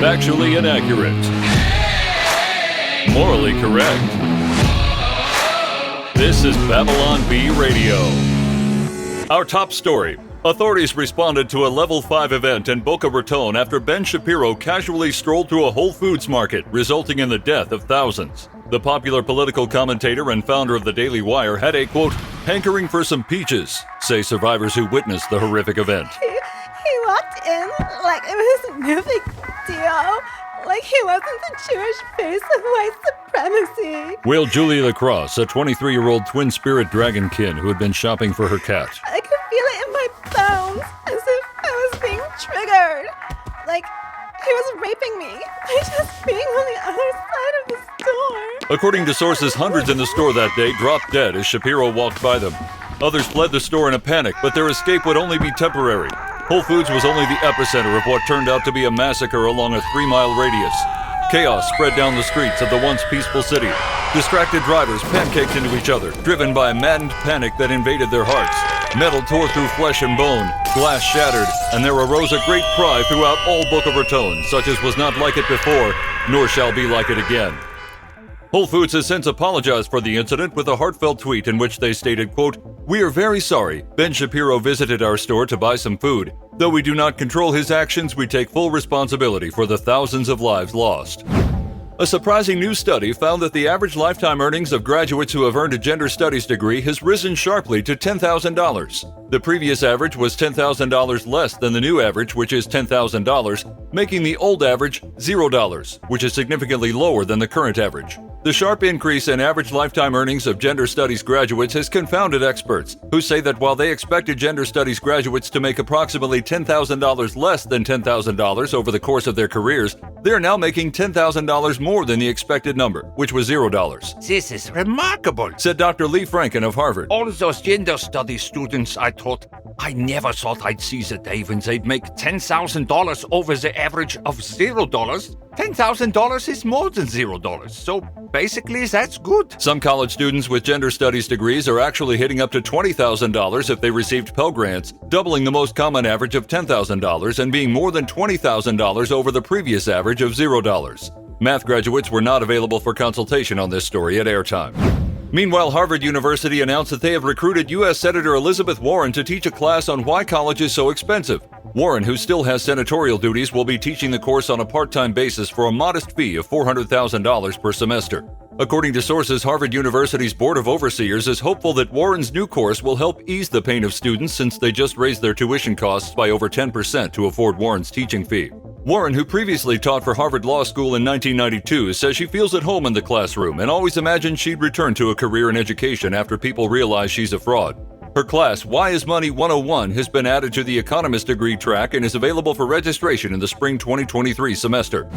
Factually inaccurate. Morally correct. This is Babylon Bee Radio. Our top story. Authorities responded to a Level 5 event in Boca Raton after Ben Shapiro casually strolled through a Whole Foods market, resulting in the death of thousands. The popular political commentator and founder of the Daily Wire had a, quote, hankering for some peaches, say survivors who witnessed the horrific event. He walked in like it was no big deal. Like he wasn't the Jewish face of white supremacy. Wailed Julia Lacrosse, a 23-year-old twin-spirit dragonkin who had been shopping for her cat. I could feel it in my bones, as if I was being triggered. Like he was raping me by just being on the other side of the store. According to sources, hundreds in the store that day dropped dead as Shapiro walked by them. Others fled the store in a panic, but their escape would only be temporary. Whole Foods was only the epicenter of what turned out to be a massacre along a 3-mile radius. Chaos spread down the streets of the once peaceful city. Distracted drivers pancaked into each other, driven by a maddened panic that invaded their hearts. Metal tore through flesh and bone, glass shattered, and there arose a great cry throughout all Boca Raton, such as was not like it before, nor shall be like it again. Whole Foods has since apologized for the incident with a heartfelt tweet in which they stated, quote, "We are very sorry. Ben Shapiro visited our store to buy some food. Though we do not control his actions, we take full responsibility for the thousands of lives lost." A surprising new study found that the average lifetime earnings of graduates who have earned a gender studies degree has risen sharply to $10,000. The previous average was $10,000 less than the new average, which is $10,000, making the old average $0, which is significantly lower than the current average. The sharp increase in average lifetime earnings of gender studies graduates has confounded experts, who say that while they expected gender studies graduates to make approximately $10,000 less than $10,000 over the course of their careers, they are now making $10,000 more than the expected number, which was $0. This is remarkable, said Dr. Lee Franken of Harvard. All those gender studies students I never thought I'd see the day when they'd make $10,000 over the average of $0. $10,000 is more than $0, so basically that's good. Some college students with gender studies degrees are actually hitting up to $20,000 if they received Pell Grants, doubling the most common average of $10,000 and being more than $20,000 over the previous average of $0. Math graduates were not available for consultation on this story at airtime. Meanwhile, Harvard University announced that they have recruited U.S. Senator Elizabeth Warren to teach a class on why college is so expensive. Warren, who still has senatorial duties, will be teaching the course on a part-time basis for a modest fee of $400,000 per semester. According to sources, Harvard University's Board of Overseers is hopeful that Warren's new course will help ease the pain of students since they just raised their tuition costs by over 10% to afford Warren's teaching fee. Warren, who previously taught for Harvard Law School in 1992, says she feels at home in the classroom and always imagined she'd return to a career in education after people realize she's a fraud. Her class, Why is Money 101, has been added to the Economist degree track and is available for registration in the spring 2023 semester.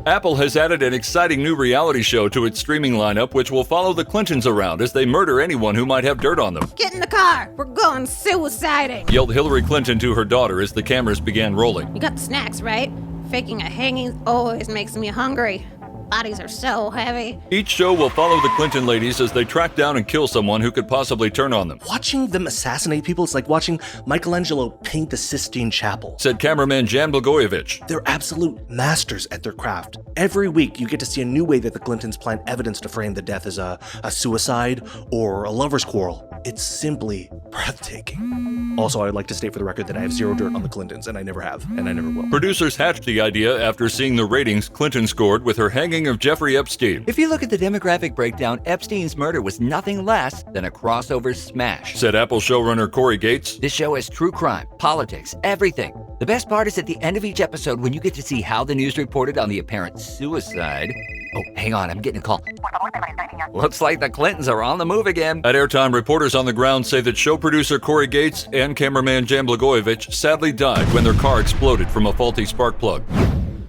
Apple has added an exciting new reality show to its streaming lineup, which will follow the Clintons around as they murder anyone who might have dirt on them. Get in the car. We're going suiciding. Yelled Hillary Clinton to her daughter as the cameras began rolling. You got the snacks, right? Faking a hanging always makes me hungry. Bodies are so heavy. Each show will follow the Clinton ladies as they track down and kill someone who could possibly turn on them. Watching them assassinate people is like watching Michelangelo paint the Sistine Chapel, said cameraman Jan Blagojevich. They're absolute masters at their craft. Every week, you get to see a new way that the Clintons plant evidence to frame the death as a suicide or a lover's quarrel. It's simply breathtaking. Also, I'd like to state for the record that I have zero dirt on the Clintons, and I never have, and I never will. Producers hatched the idea after seeing the ratings Clinton scored with her hanging of Jeffrey Epstein. If you look at the demographic breakdown, Epstein's murder was nothing less than a crossover smash, said Apple showrunner Corey Gates. This show has true crime, politics, everything. The best part is at the end of each episode when you get to see how the news reported on the apparent suicide. Oh, hang on, I'm getting a call. Looks like the Clintons are on the move again. At airtime, reporters on the ground say that show producer Corey Gates and cameraman Jan Blagojevich sadly died when their car exploded from a faulty spark plug.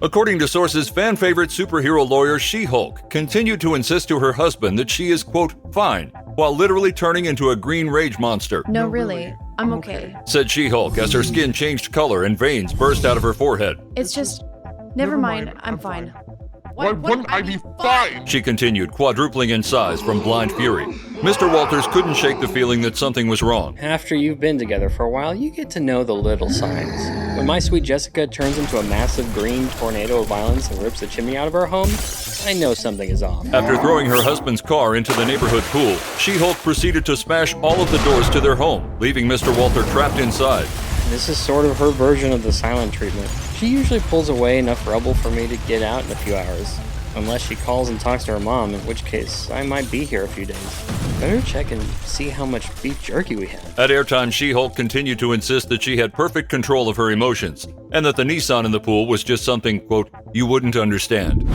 According to sources, fan favorite superhero lawyer She-Hulk continued to insist to her husband that she is, quote, fine, while literally turning into a green rage monster. No, really, I'm okay, said She-Hulk as her skin changed color and veins burst out of her forehead. It's just, never mind, I'm fine. Why wouldn't I be fine? She continued, quadrupling in size from blind fury. Mr. Walters couldn't shake the feeling that something was wrong. After you've been together for a while, you get to know the little signs. When my sweet Jessica turns into a massive green tornado of violence and rips the chimney out of her home, I know something is off. After throwing her husband's car into the neighborhood pool, She-Hulk proceeded to smash all of the doors to their home, leaving Mr. Walter trapped inside. This is sort of her version of the silent treatment. She usually pulls away enough rubble for me to get out in a few hours. Unless she calls and talks to her mom, in which case I might be here a few days. Better check and see how much beef jerky we have. At airtime, She-Hulk continued to insist that she had perfect control of her emotions, and that the Nissan in the pool was just something, quote, you wouldn't understand.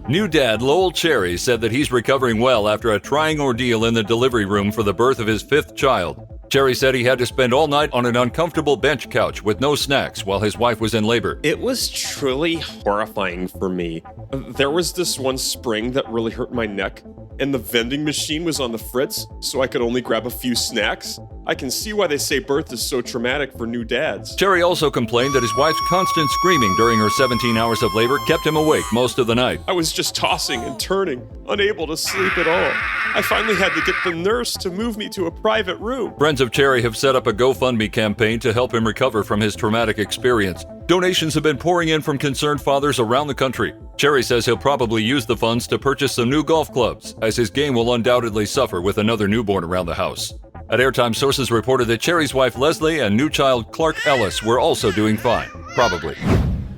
New dad Lowell Cherry said that he's recovering well after a trying ordeal in the delivery room for the birth of his 5th child. Cherry said he had to spend all night on an uncomfortable bench couch with no snacks while his wife was in labor. It was truly horrifying for me. There was this one spring that really hurt my neck, and the vending machine was on the fritz, so I could only grab a few snacks. I can see why they say birth is so traumatic for new dads. Cherry also complained that his wife's constant screaming during her 17 hours of labor kept him awake most of the night. I was just tossing and turning, unable to sleep at all. I finally had to get the nurse to move me to a private room. Friends of Cherry have set up a GoFundMe campaign to help him recover from his traumatic experience. Donations have been pouring in from concerned fathers around the country. Cherry says he'll probably use the funds to purchase some new golf clubs, as his game will undoubtedly suffer with another newborn around the house. At airtime, sources reported that Cherry's wife Leslie and new child Clark Ellis were also doing fine, probably.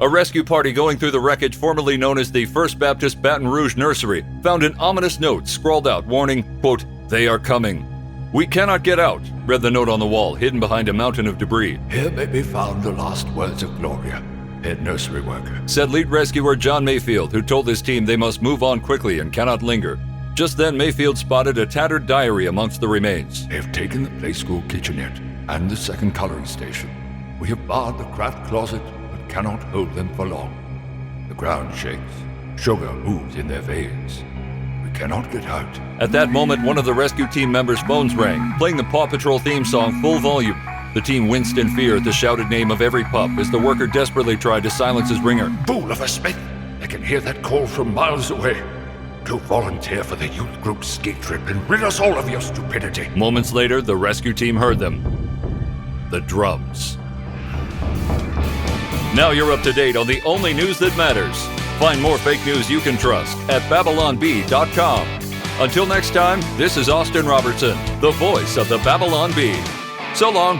A rescue party going through the wreckage formerly known as the First Baptist Baton Rouge Nursery found an ominous note scrawled out warning, quote, they are coming. We cannot get out, read the note on the wall, hidden behind a mountain of debris. Here may be found the last words of Gloria, head nursery worker. Said lead rescuer John Mayfield, who told his team they must move on quickly and cannot linger. Just then, Mayfield spotted a tattered diary amongst the remains. They have taken the play school kitchenette and the second coloring station. We have barred the craft closet, but cannot hold them for long. The ground shakes. Sugar moves in their veins. We cannot get out. At that moment, one of the rescue team members' phones rang, playing the Paw Patrol theme song full volume. The team winced in fear at the shouted name of every pup as the worker desperately tried to silence his ringer. Fool of a Smith! I can hear that call from miles away. To volunteer for the youth group skate trip and rid us all of your stupidity. Moments later, the rescue team heard them. The drums. Now you're up to date on the only news that matters. Find more fake news you can trust at babylonbee.com. Until next time, this is Austin Robertson, the voice of the Babylon Bee. So long.